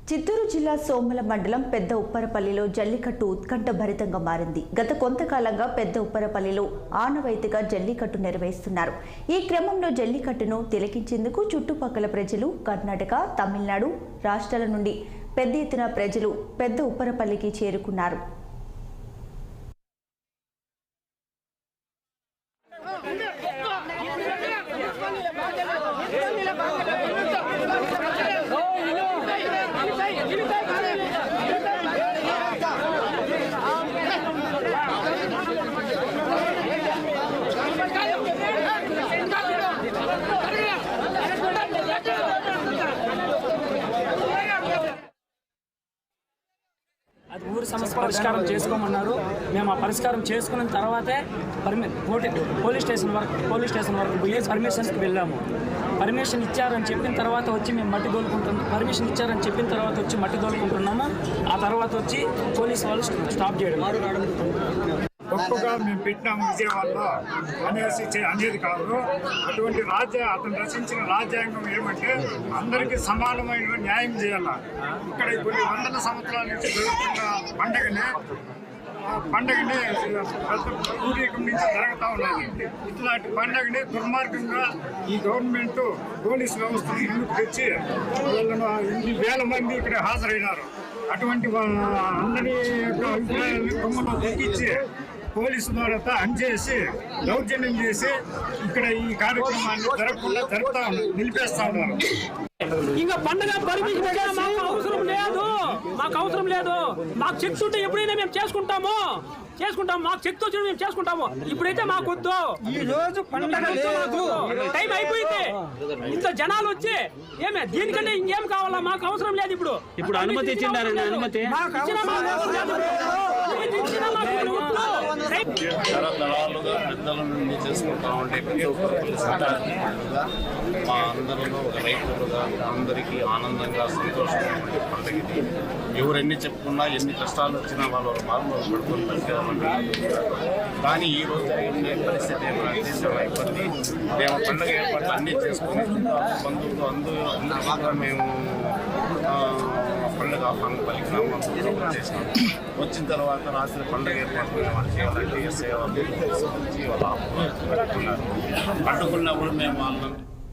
చిత్తూరు జిల్లా సోమల మండలం పెద్ద ఉప్పరపల్లిలో జల్లికట్టు ఉత్కంఠభరితంగా మారింది. గత కొంతకాలంగా పెద్ద ఉప్పరపల్లిలో ఆనవాయితీగా జల్లికట్టు నిర్వహిస్తున్నారు. ఈ క్రమంలో జల్లికట్టును తిలకించేందుకు చుట్టుపక్కల ప్రజలు కర్ణాటక, తమిళనాడు రాష్ట్రాల నుండి పెద్ద ఎత్తున ప్రజలు పెద్ద ఉప్పరపల్లికి చేరుకున్నారు. అది ఊరి సమస్య పరిష్కారం చేసుకోమన్నారు. మేము ఆ పరిష్కారం చేసుకున్న తర్వాతే పోలీస్ స్టేషన్ వరకు పోయి పర్మిషన్స్కి వెళ్ళాము. పర్మిషన్ ఇచ్చారని చెప్పిన తర్వాత వచ్చి మేము మట్టి దోలుకుంటున్నాము. పర్మిషన్ ఇచ్చారని చెప్పిన తర్వాత వచ్చి మట్టి దోలుకుంటున్నాము. ఆ తర్వాత వచ్చి పోలీస్ వాళ్ళు స్టాప్ చేయడం. గొప్పగా మేము పెట్టినాము విజయవాడలో అనేది కాదు. అటువంటి అతను రచించిన రాజ్యాంగం ఏమంటే అందరికీ సమానమైన న్యాయం చేయాలి. ఇక్కడ కొన్ని వందల సంవత్సరాల నుంచి జరుగుతున్న పండగని పూర్వీకం నుంచి జరుగుతూ ఉన్నది. ఇట్లాంటి పండగని దుర్మార్గంగా ఈ గవర్నమెంట్ పోలీసు వ్యవస్థను ముందుకు తెచ్చి వీళ్ళను ఇన్ని వేల మంది ఇక్కడ హాజరైనారు. అటువంటి అందరి యొక్క అభిప్రాయాలను కొమ్మలో తగ్గించి పోలీసు ద్వారా అంచేసి దౌర్జన్యం చేసి ఇక్కడ ఈ కార్యక్రమాన్ని జరగకుండా నిలిపేస్తా ఉన్నారు. ఇంకా పండుగ మాకు అవసరం లేదు. మాకు చెక్స్ ఉంటే ఎప్పుడైనా మేము చేసుకుంటాము. మాకు చెక్స్ వచ్చి మేము చేసుకుంటాము. ఇప్పుడైతే మాకు వద్దు. ఈ రోజు పండుగ టైం అయిపోయింది. ఇంత జనాలు వచ్చి ఏమే దీనికంటే ఇంకేం కావాలా? మాకు అవసరం లేదు. ఇప్పుడు అనుమతి ఇచ్చిండారండి. అనుమతి తరతరాలుగా పెద్దల నుండి చేసుకుంటా ఉండే మా అందరిలో ఒక రైతులుగా అందరికీ ఆనందంగా సంతోషంగా ఉండే పండుగ. ఎవరెన్ని చెప్పుకున్నా ఎన్ని కష్టాలు వచ్చినా వాళ్ళు బాగా పడుకొని బతికేదామంటే, కానీ ఈ రోజు జరిగే పరిస్థితి ఏమంటే చాలా ఇబ్బంది. మేము పండుగ ఏర్పాట్లు అన్నీ చేసుకుని బంధువులు అందరూ మేము పండుగ ఆహ్వానం పలికినాము, చేసినాము. వచ్చిన తర్వాత రాత్రి పండుగ ఏర్పాట్లు వాళ్ళు చేయాలంటే ఎస్ఐ వాళ్ళు వచ్చి వాళ్ళు అడ్డుకున్నప్పుడు మేము వాళ్ళని